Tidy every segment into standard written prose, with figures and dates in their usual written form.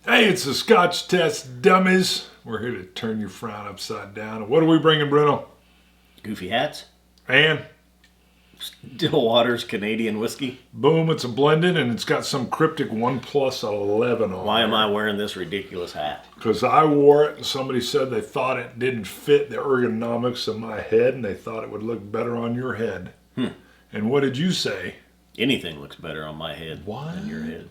Hey, it's the Scotch Test Dummies. We're here to turn your frown upside down. What are we bringing, Bruno? Goofy hats. And Still Waters Canadian whiskey. boom, it's a blended and it's got some cryptic 1+11 on Why it. am I wearing this ridiculous hat? Because I wore it and somebody said they thought it didn't fit the ergonomics of my head and they thought it would look better on your head. And what did you say? Anything looks better on my head What? than your head.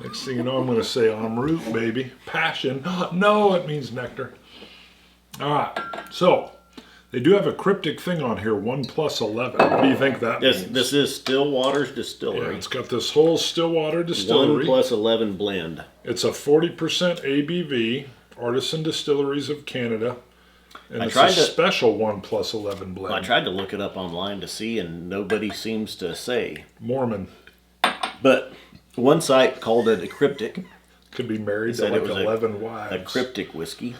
Next thing you know, I'm going to say en route, baby. Passion. No, it means nectar. All right. So, they do have a cryptic thing on here, 1+11. What do you think that means? This is Still Waters Yeah, Distillery. it's got this whole Stillwater distillery. 1+11 blend. It's a 40% ABV, Artisan Distilleries of Canada. And it's tried a to- special 1+11 blend. I tried to look it up online to see, and nobody seems to say. Mormon. But one site called it a cryptic, Could be married to said like it was 11 a wives. cryptic whiskey.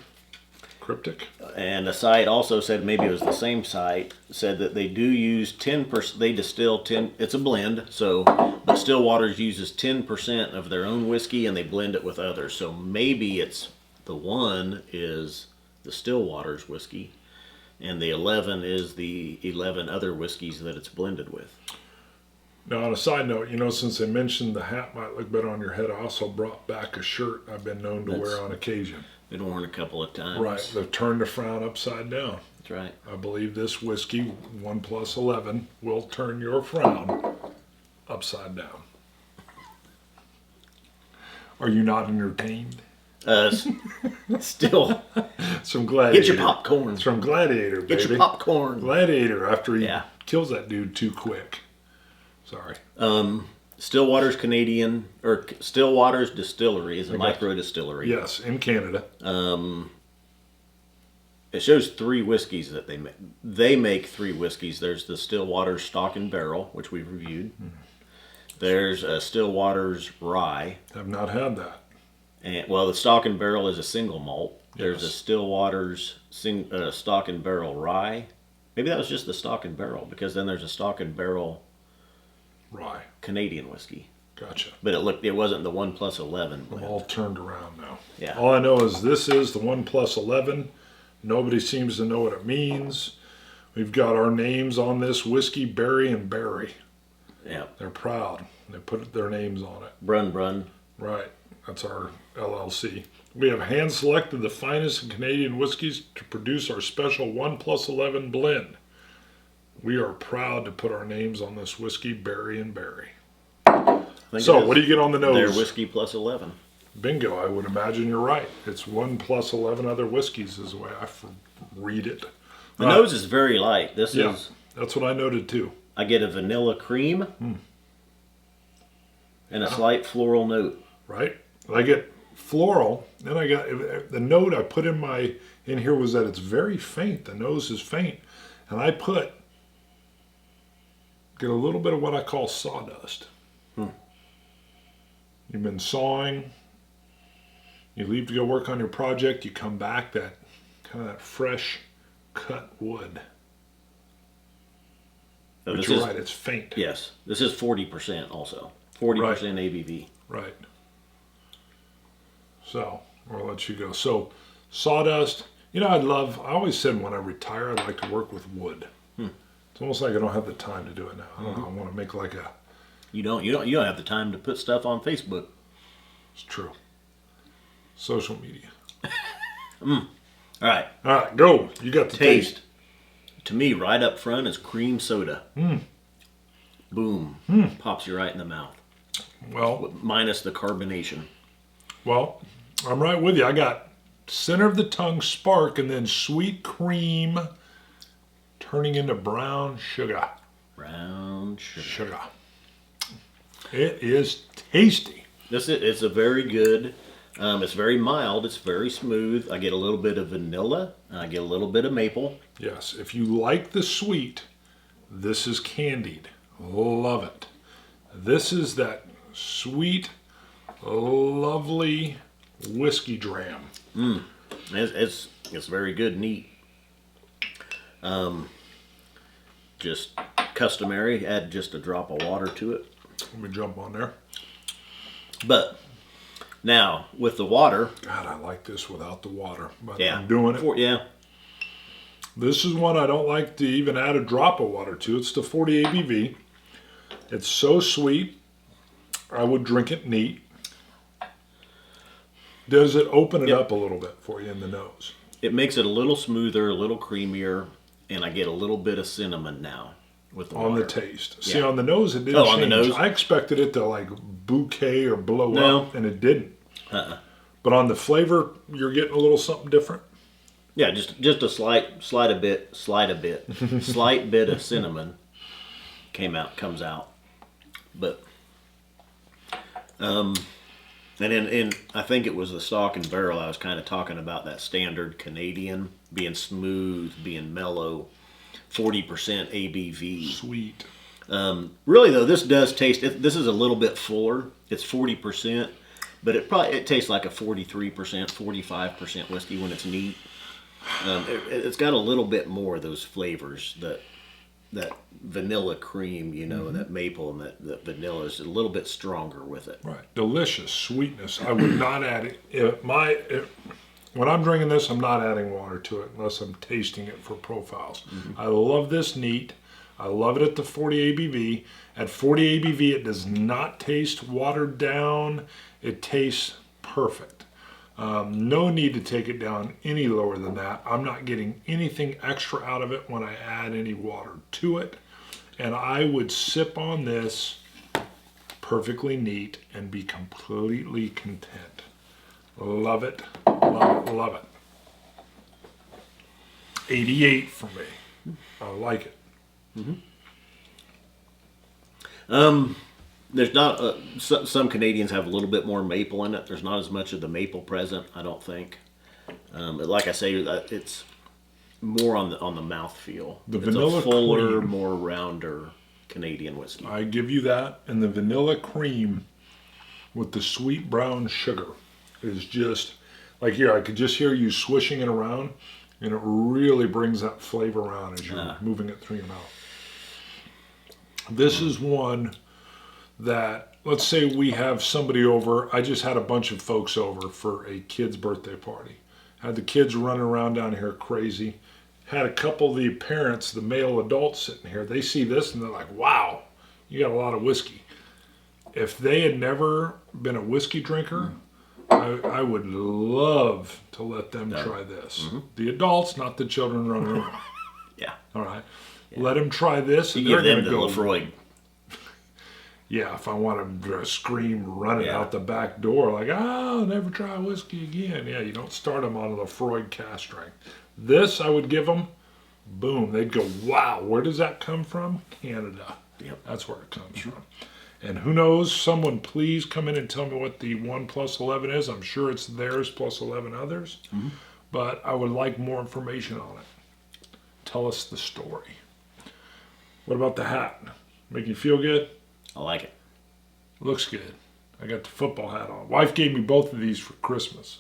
Cryptic? And a site also said, maybe it was the same site, said that they do use 10%, they distill 10, it's a blend, so, but Still Waters uses 10% of their own whiskey and they blend it with others. So maybe it's, the 1 is the Still Waters whiskey, and the 11 is the 11 other whiskeys that it's blended with. Now, on a side note, since they mentioned the hat might look better on your head, I also brought back a shirt I've been known to wear on occasion. Been worn a couple of times. Right, they've turned the frown upside down. That's right. I believe this whiskey, 1+11, will turn your frown upside down. Are you not entertained? Still, Some Gladiator. get your popcorn. It's from Gladiator, baby. Get your popcorn. Gladiator, after he Yeah. kills that dude too quick. Sorry. Still Waters Canadian, or Still Waters Distillery is a micro distillery. Yes, in Canada. It shows 3 whiskeys that they make. They make 3 whiskeys. There's the Still Waters Stock and Barrel, which we've reviewed. There's a Still Waters Rye. Have not had that. And well, the Stock and Barrel is a single malt. There's a Yes. Still Waters Stock and Barrel Rye. Maybe that was just the Stock and Barrel, because then there's a Stock and Barrel Rye. Canadian whiskey. Gotcha. But it wasn't the 1+11 I'm blend. all turned around now. Yeah. All I know is this is the 1+11. Nobody seems to know what it means. We've got our names on this whiskey, Berry and Berry. Yeah. They're proud. They put their names on it. Brun. Right. That's our LLC. We have hand selected the finest Canadian whiskeys to produce our special 1+11 blend. We are proud to put our names on this whiskey, Berry and Berry. So, what do you get on the nose? Their whiskey plus 11. Bingo, I would imagine you're right. It's 1+11 other whiskeys is the way I read it. The nose is very light. This Yeah, is, that's what I noted too. I get a vanilla cream and a slight floral note. Right? I get floral, then I got the note I put in here was that it's very faint. The nose is faint, and I get a little bit of what I call sawdust. You've been sawing. You leave to go work on your project. You come back, that kind of that fresh cut wood. So But this you're is, right, it's faint. yes, this is 40% also. 40% ABV. Right. So, I'll let you go. So, sawdust, I always said when I retire, I'd like to work with wood. It's almost like I don't have the time to do it now. I don't know. I want to make like a, You don't have the time to put stuff on Facebook. it's true. Social media. All right. All right, go. You got the taste. To me, right up front is cream soda. Boom. Pops you right in the mouth. Well, Minus the carbonation. I'm right with you. I got center of the tongue spark and then sweet cream turning into brown sugar. Brown sugar. It is tasty. It's a very good. It's very mild. It's very smooth. I get a little bit of vanilla. I get a little bit of maple. Yes, if you like the sweet, this is candied. Love it. This is that sweet, lovely whiskey dram. It's very good, neat. Just customary. Add just a drop of water to it. Let me jump on there. But Now, with the water, God, I like this without the water, but yeah, I'm doing it. Yeah, This is one I don't like to even add a drop of water to. It's the 40 ABV. It's so sweet. I would drink it neat. Does it open it Yep. up a little bit for you in the nose? it makes it a little smoother, a little creamier, and I get a little bit of cinnamon now with the On water. the taste. See, Yeah. on the nose, it didn't Oh, change. on the nose? I expected it to like bouquet or blow No. up, and it didn't. Uh-uh. But on the flavor, you're getting a little something different. Yeah, just a slight bit of cinnamon comes out, but and in I think it was the stock and barrel. I was kind of talking about that standard Canadian being smooth, being mellow, 40% ABV. Sweet. Really though, this does taste. This is a little bit fuller. It's 40%, but it tastes like a 43%, 45% whiskey when it's neat. It's got a little bit more of those flavors, that vanilla cream, and that maple and that vanilla is a little bit stronger with it. Right. Delicious sweetness. I would not add it. When I'm drinking this, I'm not adding water to it unless I'm tasting it for profiles. I love this neat. I love it at the 40 ABV. At 40 ABV, it does not taste watered down. It tastes perfect. No need to take it down any lower than that. I'm not getting anything extra out of it when I add any water to it. And I would sip on this perfectly neat and be completely content. Love it, love it, love it. 88 for me. I like it. There's not some Canadians have a little bit more maple in it. There's not as much of the maple present, I don't think. But like I say, it's more on the mouthfeel. The It's vanilla a fuller, cream. more rounder Canadian whiskey. I give you that. And the vanilla cream with the sweet brown sugar is just, like here, I could just hear you swishing it around, and it really brings that flavor around as you're moving it through your mouth. This is one that, let's say we have somebody over. I just had a bunch of folks over for a kid's birthday party. Had the kids running around down here crazy. Had a couple of the parents, the male adults sitting here. They see this and they're like, wow, you got a lot of whiskey. If they had never been a whiskey drinker, I would love to let them try this. The adults, not the children running around. Yeah. All right. Let them try this. And You give they're them going the to go. Lefroy. Yeah, if I want to scream running Yeah. out the back door, like, I'll never try whiskey again. Yeah, you don't start them on a Lefroy cast strength. This, I would give them, boom, they'd go, wow, where does that come from? Canada. Yep. That's where it comes from. And who knows, someone please come in and tell me what the 1 plus 11 is. I'm sure it's theirs plus 11 others. But I would like more information on it. Tell us the story. What about the hat? Make you feel good? I like it. Looks good. I got the football hat on. Wife gave me both of these for Christmas.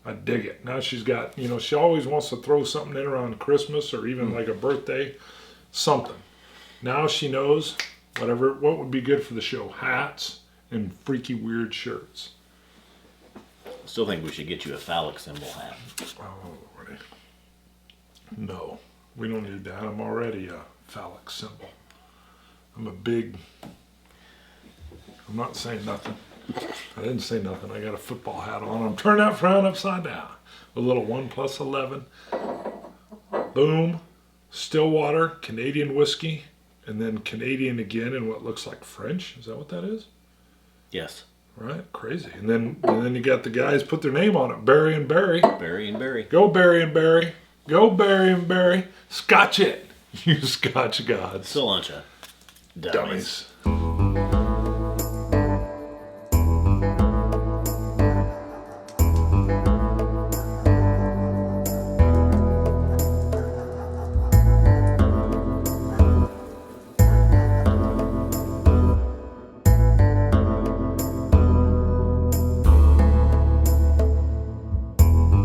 I dig it. Now she's got, she always wants to throw something in around Christmas or even like a birthday, something. Now she knows what would be good for the show. Hats and freaky weird shirts. Still think we should get you a phallic symbol hat. Oh, Lordy. No, we don't need that. I'm already a phallic symbol. I'm not saying nothing. I didn't say nothing. I got a football hat on. I'm turning that frown upside down. A little 1 plus 11. Boom. Stillwater, Canadian whiskey, and then Canadian again in what looks like French. Is that what that is? Yes. Right? Crazy. And then you got the guys put their name on it. Barry and Barry. Berry and berry. Go Barry and Barry. Go Barry and Barry. Scotch it. You Scotch gods. Cilantro. Dummies. Dummies.